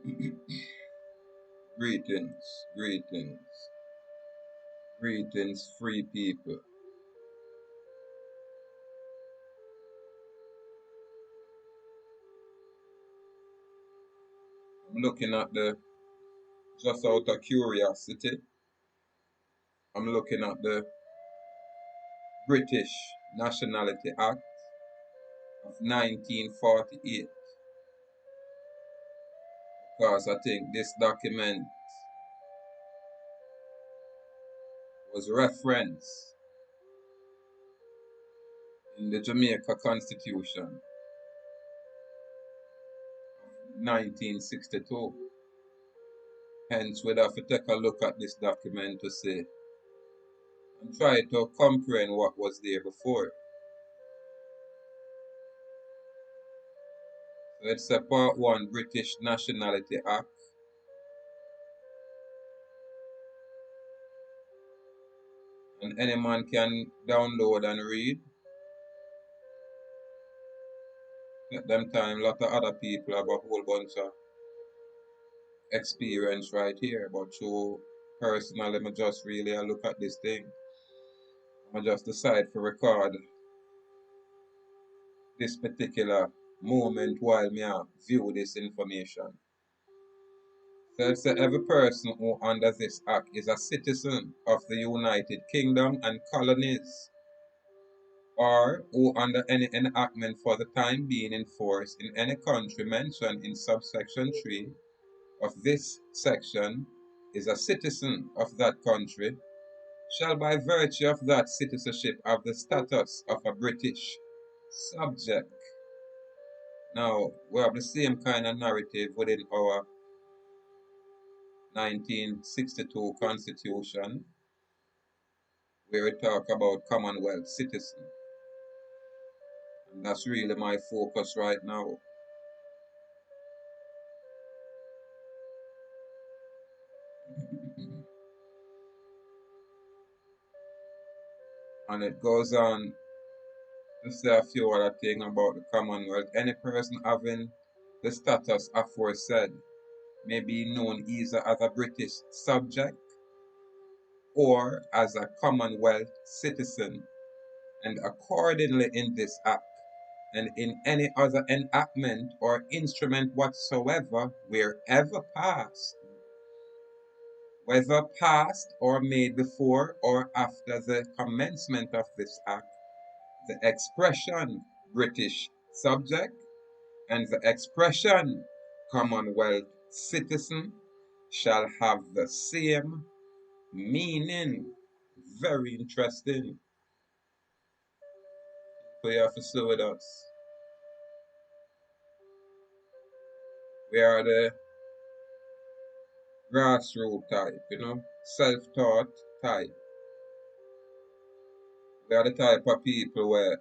Greetings, greetings, greetings, free people. I'm looking at just out of curiosity, I'm looking at the British Nationality Act of 1948 because I think this document was referenced in the Jamaica Constitution of 1962. Hence, we'd have to take a look at this document to see and try to comprehend what was there before. So it's a Part 1 British Nationality Act. And any man can download and read. At them time, a lot of other people have a whole bunch of experience right here. But through personally, I just really look at this thing. I just decide to record this particular moment while I view this information. So it says every person who under this act is a citizen of the United Kingdom and Colonies, or who under any enactment for the time being in force in any country mentioned in subsection 3 of this section is a citizen of that country, shall by virtue of that citizenship have the status of a British subject. Now, we have the same kind of narrative within our 1962 Constitution, where we talk about Commonwealth citizen. And that's really my focus right now. And it goes on to say a few other things about the Commonwealth. Any person having the status aforesaid may be known either as a British subject or as a Commonwealth citizen, and accordingly in this act and in any other enactment or instrument whatsoever, wherever passed, whether passed or made before or after the commencement of this act, the expression British subject and the expression Commonwealth citizen shall have the same meaning. Very interesting. So you have to stay with us. We are the grassroots type, self-taught type. We are the type of people where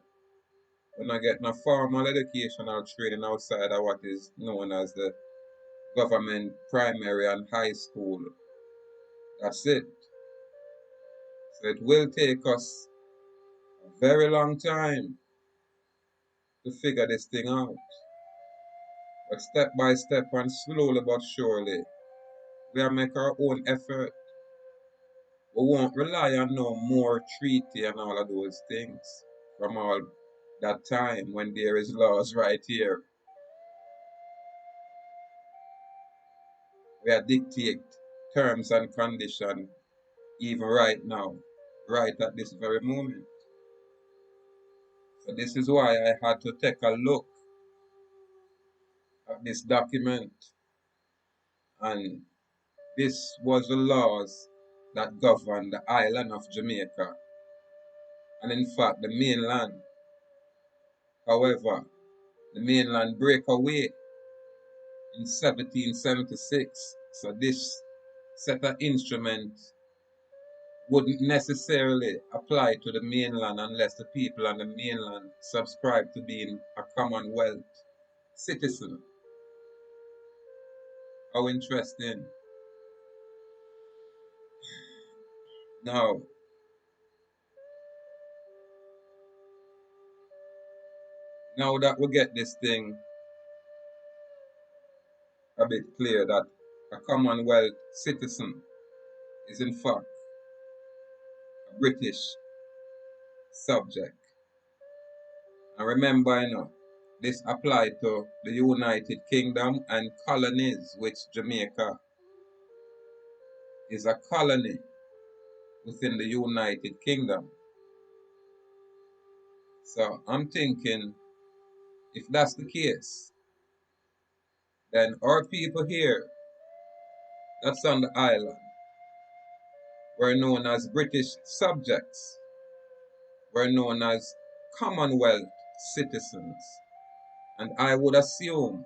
we're not getting a formal educational training outside of what is known as the government primary and high school. That's it. So it will take us a very long time to figure this thing out. But step by step and slowly but surely, we'll make our own effort. We won't rely on no more treaty and all of those things from all that time when there is laws right here. We are dictate terms and conditions even right now, right at this very moment. So this is why I had to take a look at this document, and this was the laws that govern the island of Jamaica and in fact the mainland. However, the mainland break away in 1776, so this set of instruments wouldn't necessarily apply to the mainland unless the people on the mainland subscribe to being a Commonwealth citizen. How interesting. Now, now that we get this thing a bit clear that a Commonwealth citizen is in fact a British subject. And remember, this applied to the United Kingdom and Colonies, which Jamaica is a colony within the United Kingdom. So I'm thinking, if that's the case, then our people here that's on the island were known as British subjects, were known as Commonwealth citizens. And I would assume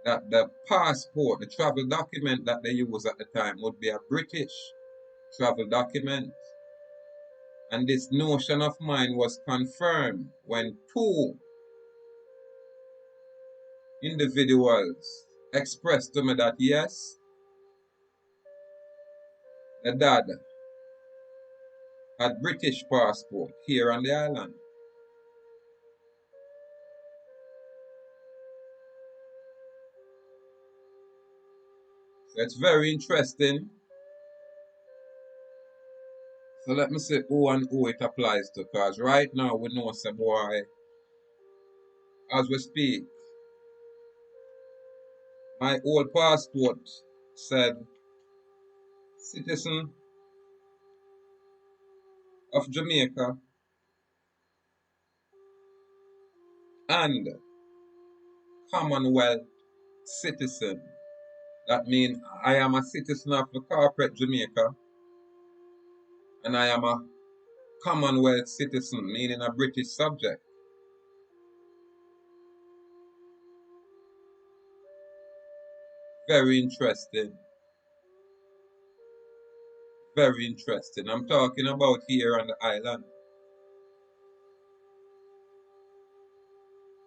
that the passport, the travel document that they used at the time would be a British travel document. And this notion of mine was confirmed when two individuals expressed to me that yes, the dad had British passport here on the island. So it's very interesting. So let me see who and who it applies to, because right now we know some boy, as we speak, my old passport said citizen of Jamaica and Commonwealth citizen. That means I am a citizen of the corporate Jamaica and I am a Commonwealth citizen, meaning a British subject. Very interesting. Very interesting. I'm talking about here on the island.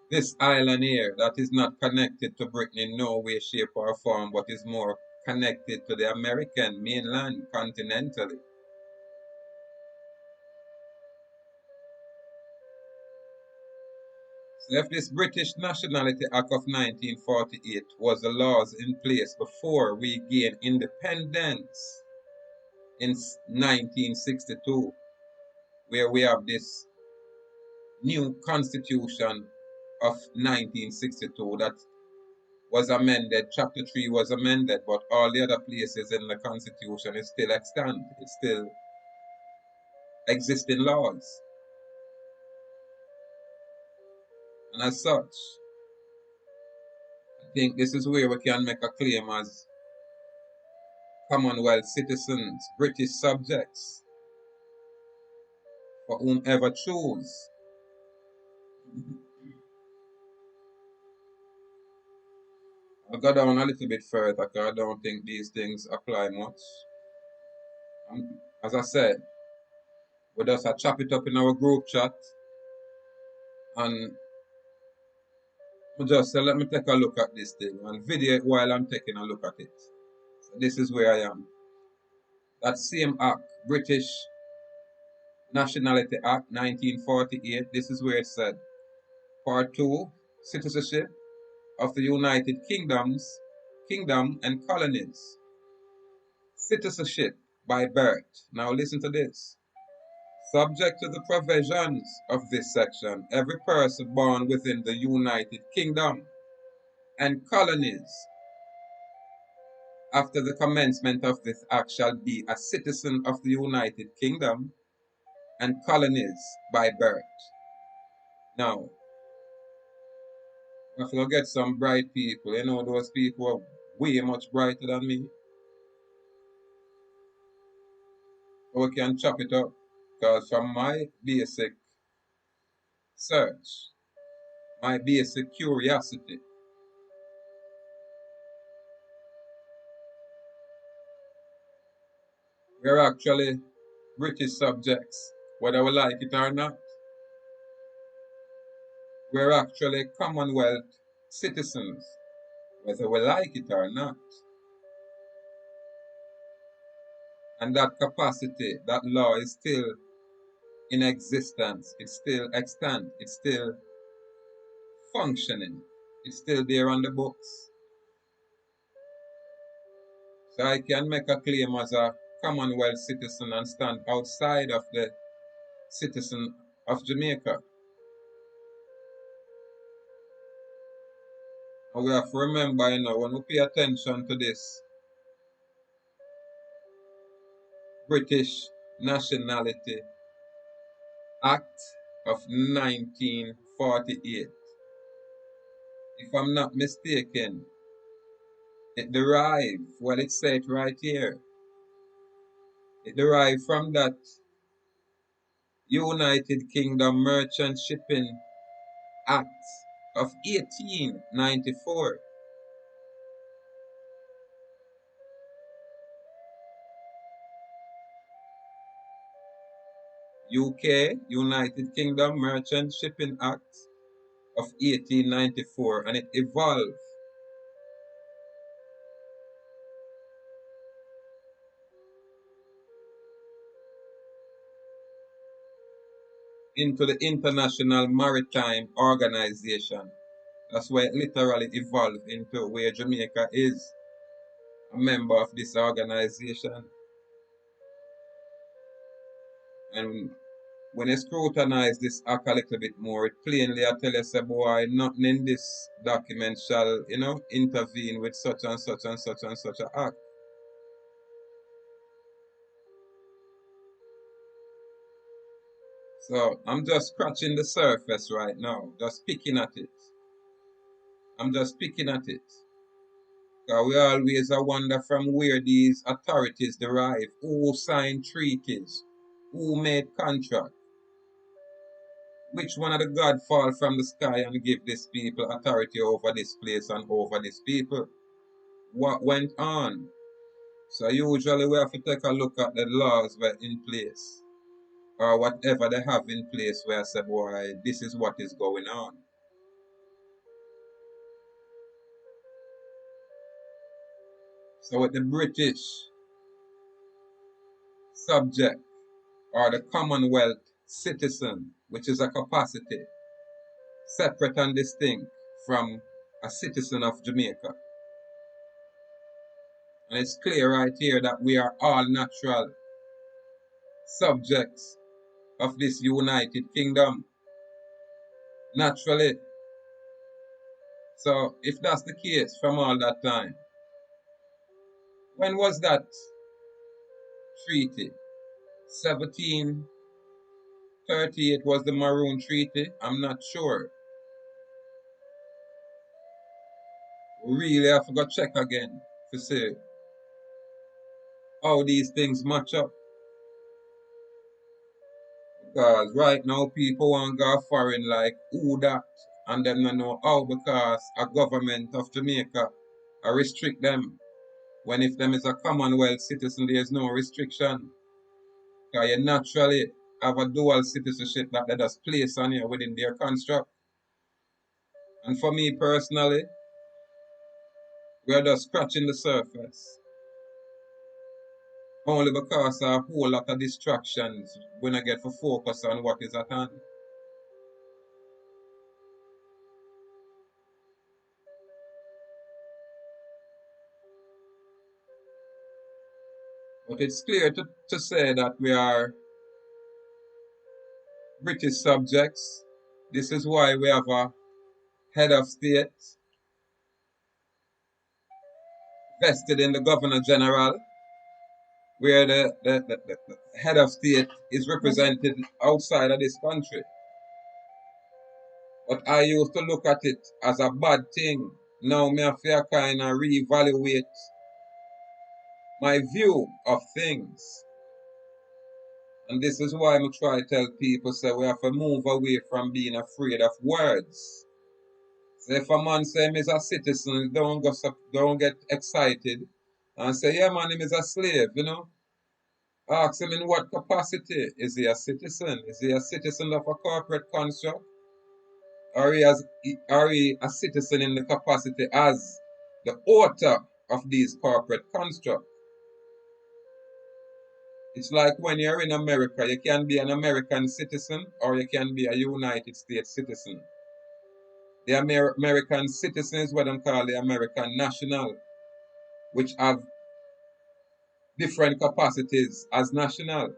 This island here that is not connected to Britain in no way, shape, or form, but is more connected to the American mainland continentally. So if this British Nationality Act of 1948 was the laws in place before we gained independence in 1962, where we have this new constitution of 1962 that was amended, chapter 3 was amended, but all the other places in the constitution is still extant, it's still existing laws. And as such, I think this is where we can make a claim as Commonwealth citizens, British subjects, for whomever choose. I'll go down a little bit further because I don't think these things apply much. As I said, we just chop it up in our group chat and just say, let me take a look at this thing and video it while I'm taking a look at it. So this is where I am. That same act, British Nationality Act 1948, this is where it said, Part 2, Citizenship of the United Kingdom and Colonies. Citizenship by birth. Now listen to this. Subject to the provisions of this section, every person born within the United Kingdom and Colonies after the commencement of this act shall be a citizen of the United Kingdom and Colonies by birth. Now, if you get some bright people, those people are way much brighter than me. But we can chop it up, because from my basic search, my basic curiosity, we're actually British subjects, whether we like it or not. We're actually Commonwealth citizens, whether we like it or not. And that capacity, that law is still in existence, it's still extant, it's still functioning, it's still there on the books. So I can make a claim as a Commonwealth citizen and stand outside of the citizen of Jamaica. And we have to remember, when we pay attention to this British Nationality Act of 1948, if I'm not mistaken, it derived, well, it said right here, it derived from that United Kingdom Merchant Shipping Act of 1894. UK, United Kingdom Merchant Shipping Act of 1894, and it evolved into the International Maritime Organization. That's where it literally evolved into, where Jamaica is a member of this organization. And when you scrutinize this act a little bit more, it plainly I tell you, say, boy, nothing in this document shall, intervene with such and such and such and such an act. So I'm just scratching the surface right now, just picking at it. I'm just picking at it. Because we always wonder from where these authorities derive, who signed treaties, who made contracts, which one of the God fall from the sky and give these people authority over this place and over these people. What went on? So usually we have to take a look at the laws that are in place, or whatever they have in place where I say, boy, this is what is going on. So with the British subject or the Commonwealth citizen, which is a capacity separate and distinct from a citizen of Jamaica. And it's clear right here that we are all natural subjects of this United Kingdom. Naturally. So if that's the case from all that time, when was that treaty? 1738 was the Maroon Treaty? I'm not sure. Really, I forgot check again to see how these things match up. Because right now people want to go foreign like who that, and them don't know how, because a government of Jamaica restrict them. When if them is a Commonwealth citizen, there is no restriction. Because you naturally have a dual citizenship that they just place on you within their construct. And for me personally, we are just scratching the surface. Only because of a whole lot of distractions when I get to focus on what is at hand. But it's clear to say that we are British subjects. This is why we have a head of state vested in the Governor General, where the head of state is represented outside of this country. But I used to look at it as a bad thing. Now me have to kind of reevaluate my view of things. And this is why I try to tell people, say we have to move away from being afraid of words. So if a man say him is a citizen, don't get excited and say, yeah man, him is a slave. Ask him in what capacity. Is he a citizen? Is he a citizen of a corporate construct? Are he a citizen in the capacity as the author of these corporate constructs? It's like when you're in America, you can be an American citizen or you can be a United States citizen. The American citizen is what they call the American national, which have different capacities as national.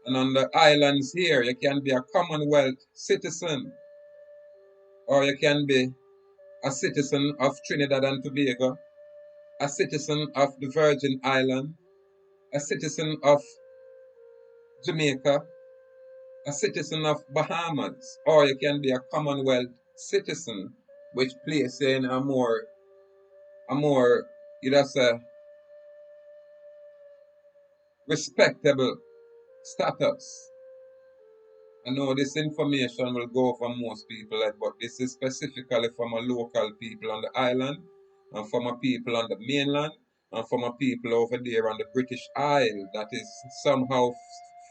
And on the islands here, you can be a Commonwealth citizen, or you can be a citizen of Trinidad and Tobago, a citizen of the Virgin Islands, a citizen of Jamaica, a citizen of Bahamas, or you can be a Commonwealth citizen, which places you in a more, you know, say, respectable status. I know this information will go for most people, but this is specifically from a local people on the island, and from a people on the mainland, and from a people over there on the British Isle that is somehow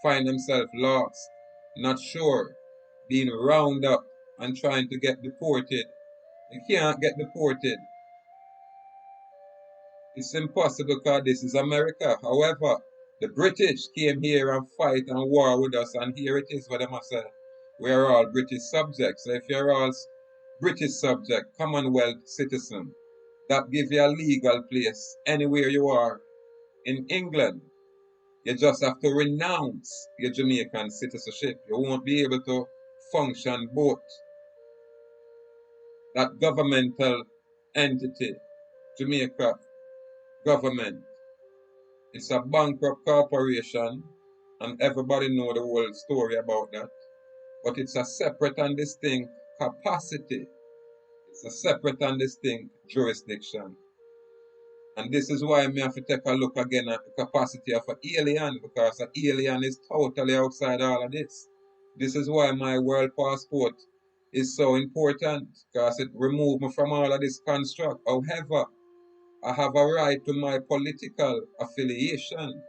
find themselves lost, not sure, being rounded up and trying to get deported. You can't get deported. It's impossible because this is America. However, the British came here and fight and war with us, and here it is what they must say. We are all British subjects. So if you're all British subject, Commonwealth citizen, that gives you a legal place anywhere you are in England. You just have to renounce your Jamaican citizenship. You won't be able to function both that governmental entity, Jamaica government. It's a bankrupt corporation, and everybody know the whole story about that. But it's a separate and distinct capacity. It's a separate and distinct jurisdiction. And this is why I have to take a look again at the capacity of an alien, because an alien is totally outside all of this. This is why my world passport is so important, because it removes me from all of this construct. However, I have a right to my political affiliation,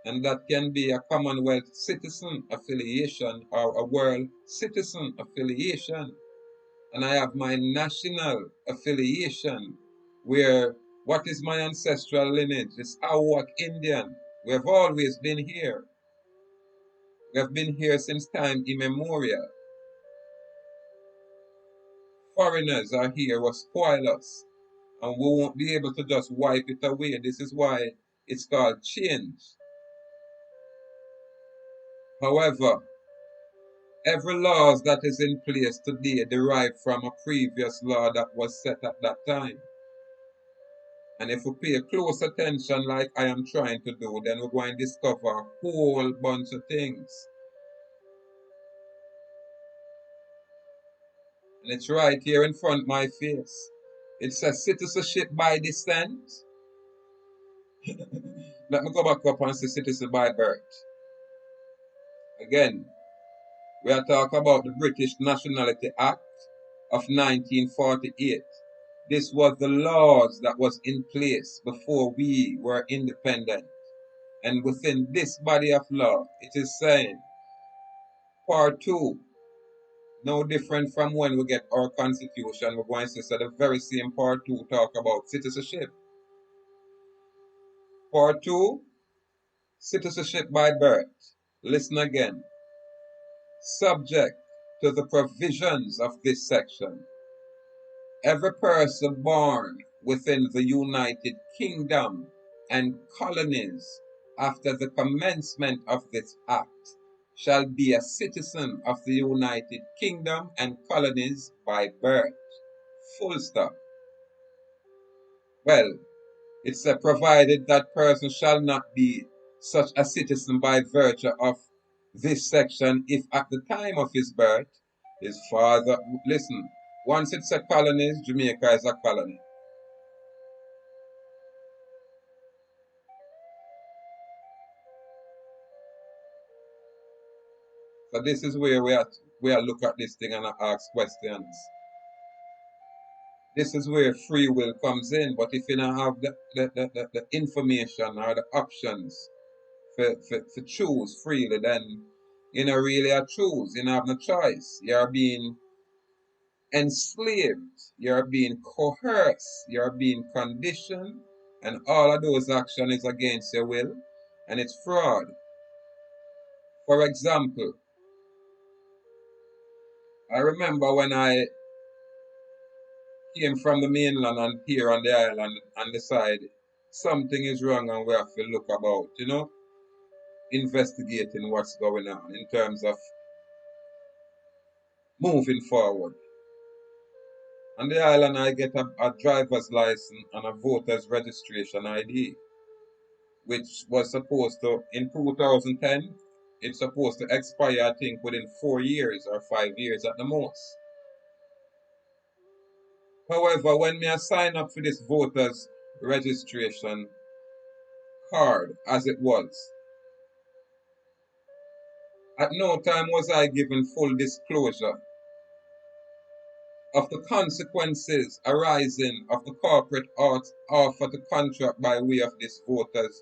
and that can be a Commonwealth citizen affiliation or a world citizen affiliation. And I have my national affiliation, where what is my ancestral lineage? It's Ahuuakh Indian. We have always been here. We have been here since time immemorial. Foreigners are here who spoil us, and we won't be able to just wipe it away. This is why it's called change. However, every law that is in place today derived from a previous law that was set at that time. And if we pay close attention like I am trying to do, then we're going to discover a whole bunch of things. And it's right here in front of my face. It says citizenship by descent. Let me go back up and say citizen by birth. Again, we are talking about the British Nationality Act of 1948. This was the laws that was in place before we were independent. And within this body of law, it is saying, Part 2, no different from when we get our constitution, we're going to say the very same Part 2 talk about citizenship. Part 2, citizenship by birth. Listen again. Subject to the provisions of this section, every person born within the United Kingdom and Colonies after the commencement of this Act shall be a citizen of the United Kingdom and Colonies by birth. Full stop. Well, it's provided that person shall not be such a citizen by virtue of this section if at the time of his birth his father, listen, once it's a colony, Jamaica is a colony. So this is where we are look at this thing and ask questions. This is where free will comes in. But if you don't have the information or the options for choose freely, then you don't really choose. You don't have no choice. You're being enslaved. You're being coerced. You're being conditioned. And all of those actions is against your will. And it's fraud. For example, I remember when I came from the mainland and here on the island and decide something is wrong and we have to look about, investigating what's going on in terms of moving forward. On the island, I get a driver's license and a voter's registration ID, which was supposed to, in 2010, it's supposed to expire, I think, within 4 years or 5 years at the most. However, when I sign up for this voter's registration card, as it was, at no time was I given full disclosure of the consequences arising of the corporate offer to contract by way of this voters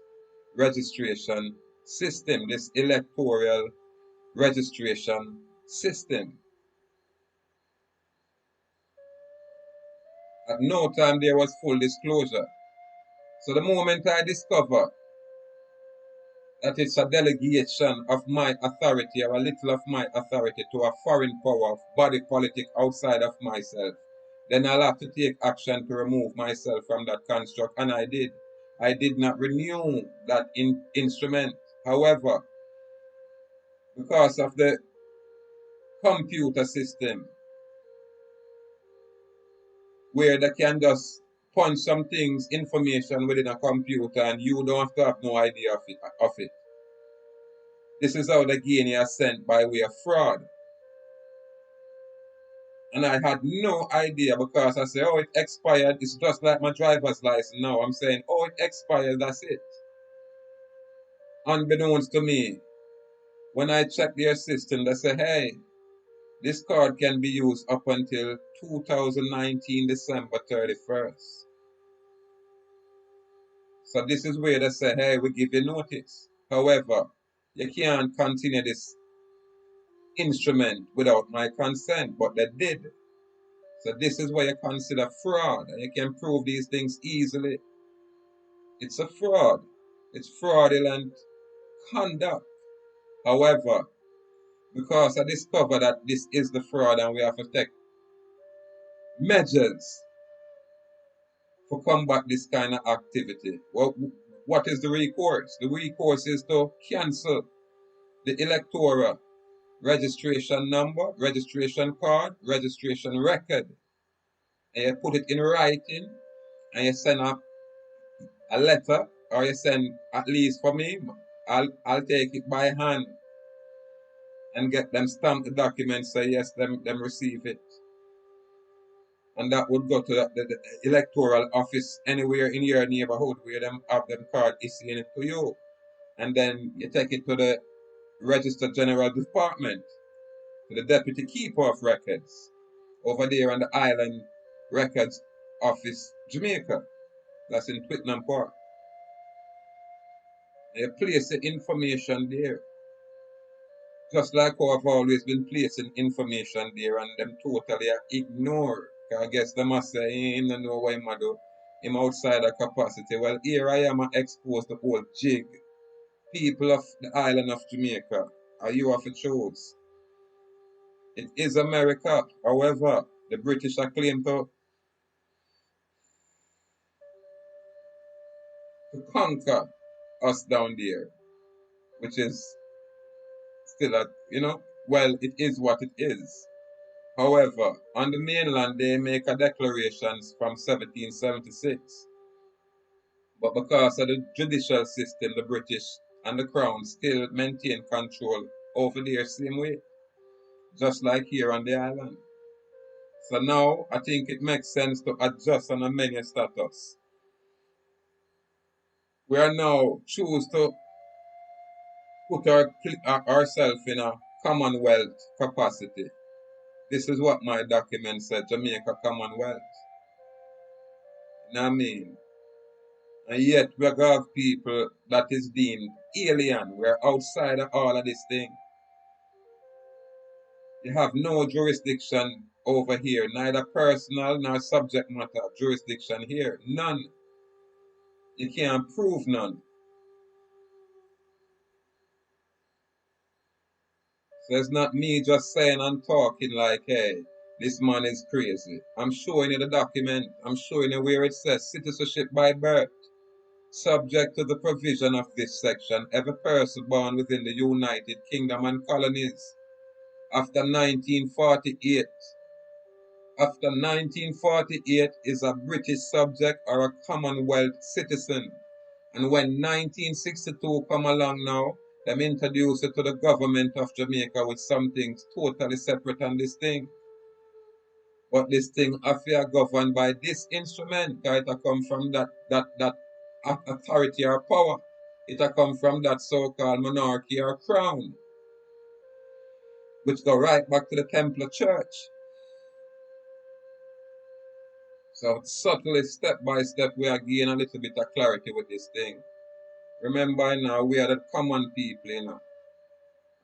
registration system, this electoral registration system. At no time there was full disclosure. So the moment I discover that it's a delegation of my authority or a little of my authority to a foreign power of body politic outside of myself, then I'll have to take action to remove myself from that construct. And I did. I did not renew that instrument. However, because of the computer system, where they can just punch some things, information within a computer, and you don't have to have no idea of it. This is how the gain is sent by way of fraud. And I had no idea because I said, oh, it expired. It's just like my driver's license now. I'm saying, oh, it expired. That's it. Unbeknownst to me, when I checked their system, they say, hey, this card can be used up until 2019, December 31st. So this is where they say, hey, we give you notice. However, you can't continue this instrument without my consent, but they did. So this is why you consider fraud, and you can prove these things easily. It's a fraud. It's fraudulent conduct. However, because I discovered that this is the fraud and we have to take measures to combat this kind of activity, well, what is the recourse? The recourse is to cancel the electoral registration number, registration card, registration record, and you put it in writing, and you send a letter, or you send, at least for me, I'll take it by hand and get them stamp the document, say yes, them receive it. And that would go to the electoral office anywhere in your neighborhood where them have them card issuing it to you. And then you take it to the Register General Department, to the Deputy Keeper of Records, over there on the Island Records Office, Jamaica. That's in Twickenham Park. And you place the information there. Just like how I've always been placing information there and them totally ignore. I guess they must say, he don't know what him do. Him outside of capacity. Well, here I am exposed to whole jig. People of the island of Jamaica, are you have to choose? It is America. However, the British are claimed to conquer us down there, which is still well, it is what it is. However, on the mainland they make a declarations from 1776. But because of the judicial system, the British and the Crown still maintain control over their same way, just like here on the island. So now I think it makes sense to adjust on a menu status. We are now choose to put ourselves in a Commonwealth capacity. This is what my document said, Jamaica Commonwealth. You know what I mean? And yet we have people that is deemed alien. We're outside of all of this thing. You have no jurisdiction over here, neither personal nor subject matter jurisdiction here. None. You can't prove none. So it's not me just saying and talking like, hey, This man is crazy. I'm showing you the document. I'm showing you where it says citizenship by birth. Subject to the provision of this section, every person born within the United Kingdom and Colonies after 1948 is a British subject or a Commonwealth citizen. And when 1962 come along now, them introduce it to the government of Jamaica with something totally separate and distinct. But this thing affair governed by this instrument, it a come from that authority or power. It a come from that so-called monarchy or crown, which go right back to the Templar Church. So subtly, step by step, we are gaining a little bit of clarity with this thing. Remember now, we are the common people,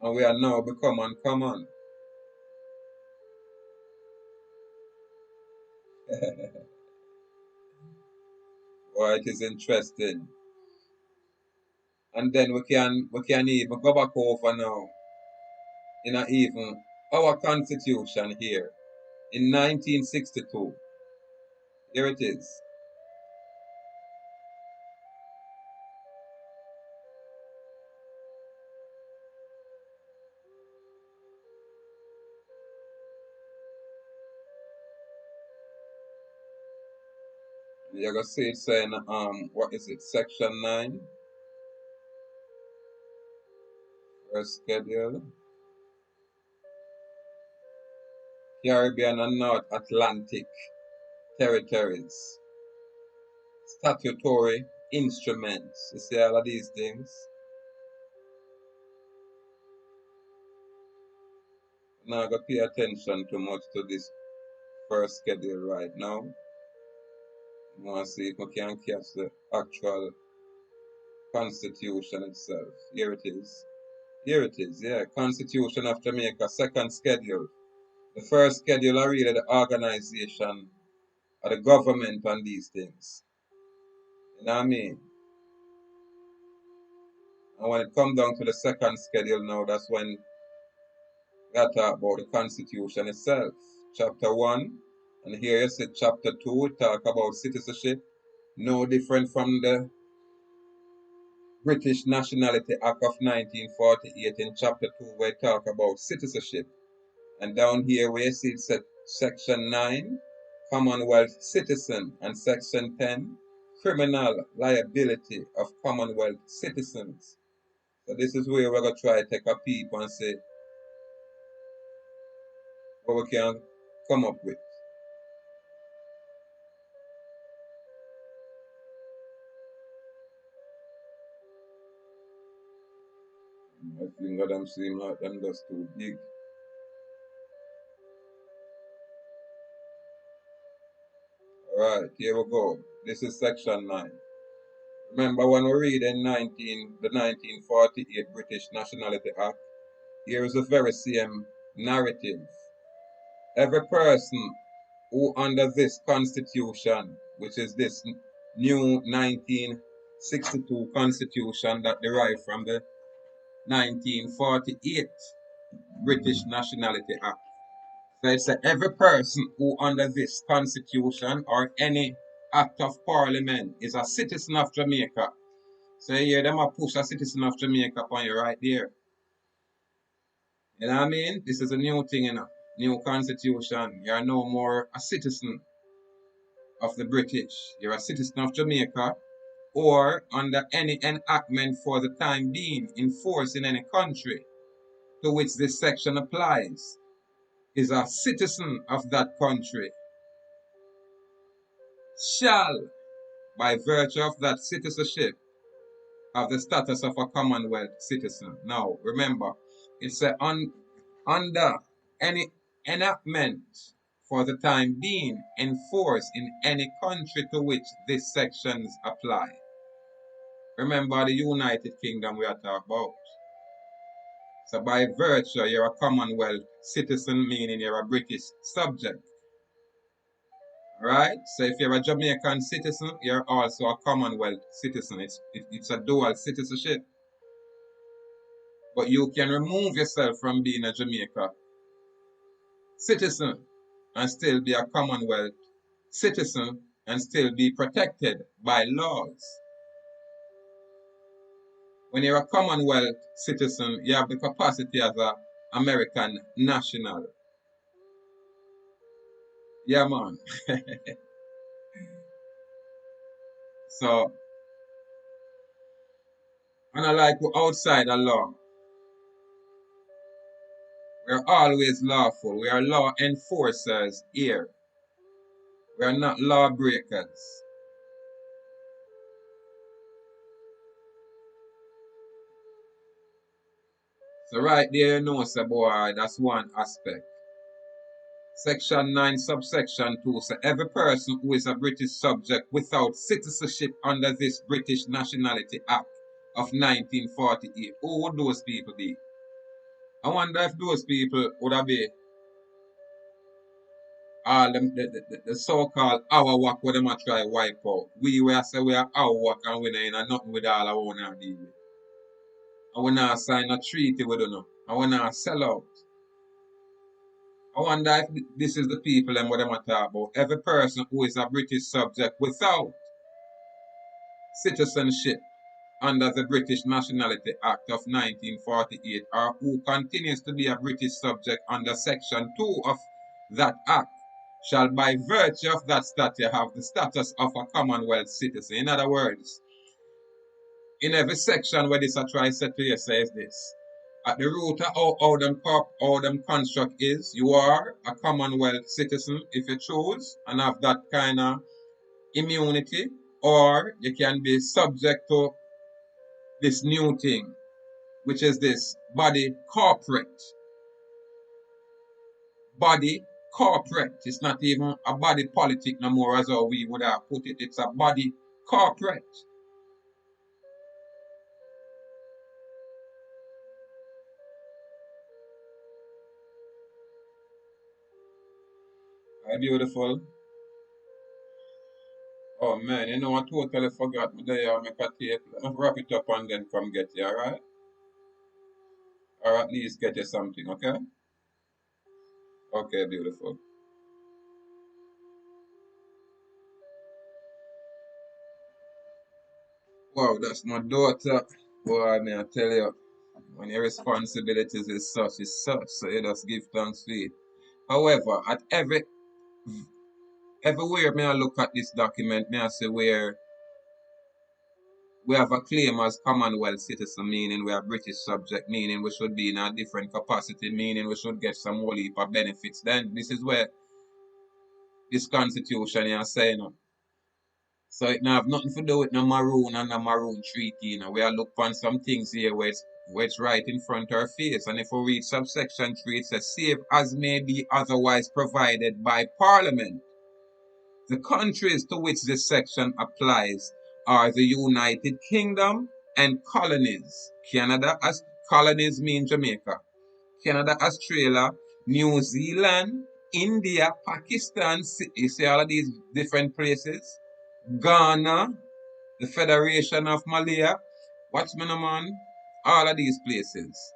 and we are now become uncommon. Well, it is interesting. And then we can even go back over now in even our constitution here in 1962. Here it is. You're gonna see it saying what is it, section 9, first schedule. Caribbean and North Atlantic territories. Statutory instruments. You see all of these things? Now go pay attention too much to this first schedule right now. I want to see if we can catch the actual constitution itself. Here it is. Here it is, yeah. Constitution of Jamaica, second schedule. The first schedule are really the organization of the government and these things. You know what I mean? And when it comes down to the second schedule now, that's when we are talking about the constitution itself. Chapter 1, and here you see chapter 2, we talk about citizenship. No different from the British Nationality Act of 1948 in chapter 2, where it talk about citizenship. And down here where you see it said section 9, Commonwealth citizen, and section 10, criminal liability of Commonwealth citizens. So this is where we're going to try to take a peep and see what we can come up with. I think that them seem like them just too big. Alright, here we go. This is section 9. Remember when we read in the 1948 British Nationality Act, here is the very same narrative. Every person who under this constitution, which is this new 1962 constitution that derived from the 1948 British Nationality Act. So it said every person who under this constitution or any act of parliament is a citizen of Jamaica. So you hear them a push a citizen of Jamaica upon you right there. You know what I mean? This is a new thing, New constitution. You are no more a citizen of the British. You're a citizen of Jamaica or under any enactment for the time being in force in any country to which this section applies is a citizen of that country shall, by virtue of that citizenship, have the status of a Commonwealth citizen. Now, remember, it's under any enactment for the time being in force in any country to which these sections apply. Remember the United Kingdom we are talking about. So by virtue, you're a Commonwealth citizen, meaning you're a British subject. Right? So if you're a Jamaican citizen, you're also a Commonwealth citizen. It's a dual citizenship. But you can remove yourself from being a Jamaica citizen and still be a Commonwealth citizen and still be protected by laws. When you're a Commonwealth citizen, you have the capacity as an American national. Yeah, man. So, unlike outside the law, we're always lawful. We are law enforcers here. We are not lawbreakers. So right there, you know, say, boy, that's one aspect. Section 9, subsection 2 says every person who is a British subject without citizenship under this British Nationality Act of 1948. Who would those people be? I wonder if those people would have been all the so-called Ahuuakh where them a try wipe out. We say we are Ahuuakh and we ain't nothing with all I want to deal with. And we not sign a treaty with them. And we not sell out. I wonder if this is the people and what them are talking about. Every person who is a British subject without citizenship under the British Nationality Act of 1948 or who continues to be a British subject under Section 2 of that Act shall by virtue of that statute have the status of a Commonwealth citizen. In other words, in every section where this I try to say to you says this. At the root of how them construct is you are a Commonwealth citizen if you choose and have that kind of immunity, or you can be subject to this new thing, which is this body corporate. Body corporate. It's not even a body politic no more as how we would have put it. It's a body corporate. Hi, beautiful. Oh man, you know I totally forgot me there. Make a tape. Let me wrap it up and then come get you, alright? Or at least get you something, okay? Okay, beautiful. Wow, that's my daughter. Boy, may I tell you, when your responsibilities is such, so you just give thanks for it. However, at everywhere may I look at this document, may I say where we have a claim as Commonwealth citizen, meaning we are British subject, meaning we should be in a different capacity, meaning we should get some whole heap of benefits. Then this is where this constitution is saying. So it now have nothing to do with no maroon and no maroon treaty. We are look on some things here where it's right in front of our face. And if we read subsection 3, it says, save as may be otherwise provided by Parliament. The countries to which this section applies are the United Kingdom and Colonies. Canada as colonies mean Jamaica. Canada, Australia, New Zealand, India, Pakistan, you see all of these different places. Ghana, the Federation of Malaya, watch me no man, all of these places.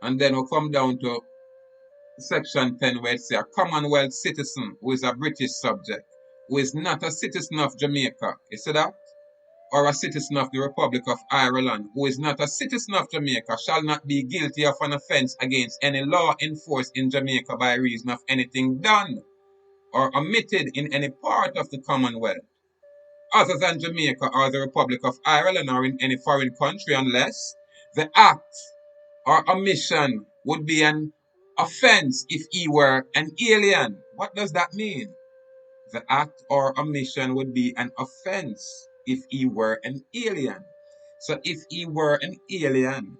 And then we'll come down to Section 10 where it says a Commonwealth citizen who is a British subject, who is not a citizen of Jamaica. You see that? Or a citizen of the Republic of Ireland, who is not a citizen of Jamaica, shall not be guilty of an offence against any law enforced in Jamaica by reason of anything done or omitted in any part of the Commonwealth, other than Jamaica or the Republic of Ireland or in any foreign country, unless the act or omission would be an offence if he were an alien. What does that mean? The act or omission would be an offense if he were an alien. So if he were an alien,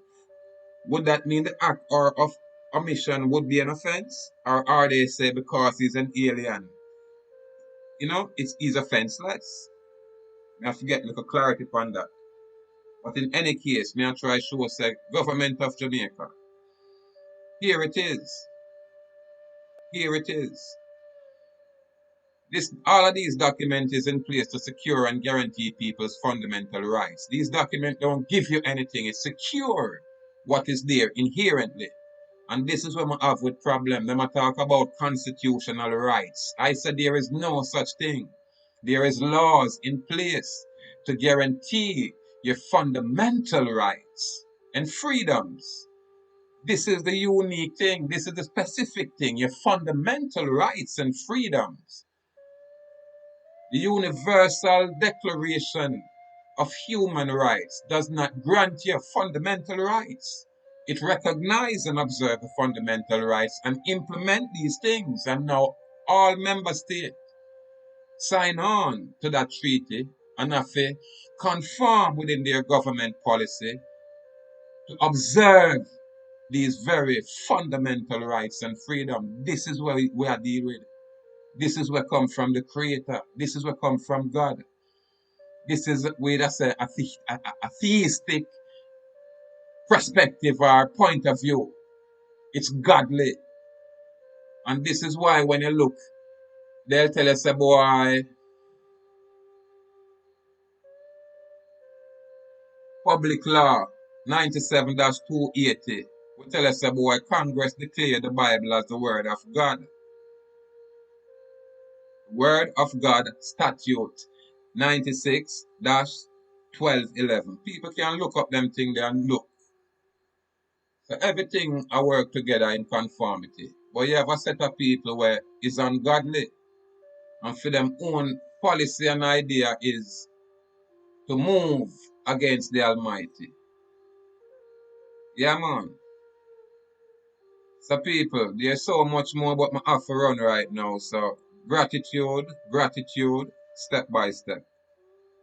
would that mean the act or of omission would be an offense? Or are they say because he's an alien? He's offenseless. I have to get a little clarity upon that. But in any case, me I try show say government of Jamaica. Here it is. Here it is. All of these documents is in place to secure and guarantee people's fundamental rights. These documents don't give you anything. It secure what is there inherently. And this is what I have with problem. Them I talk about constitutional rights. I said there is no such thing. There is laws in place to guarantee your fundamental rights and freedoms. This is the unique thing. This is the specific thing. Your fundamental rights and freedoms. The Universal Declaration of Human Rights does not grant you fundamental rights. It recognizes and observes the fundamental rights and implement these things. And now all member states sign on to that treaty and have to conform within their government policy to observe these very fundamental rights and freedom. This is where we are dealing with. This is what come from the Creator. This is what come from God. This is where that's a theistic perspective or point of view. It's godly. And this is why when you look, they'll tell us, boy, Public Law 97-280. We tell us, boy, Congress declared the Bible as the Word of God. Word of God Statute 96-1211. People can look up them things there and look. So everything I work together in conformity. But you have a set of people where it's ungodly. And for them own policy and idea is to move against the Almighty. Yeah, man. So people, there's so much more but my have to run right now. So gratitude, gratitude, step by step.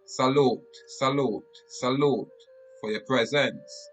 Salute, salute, salute for your presence.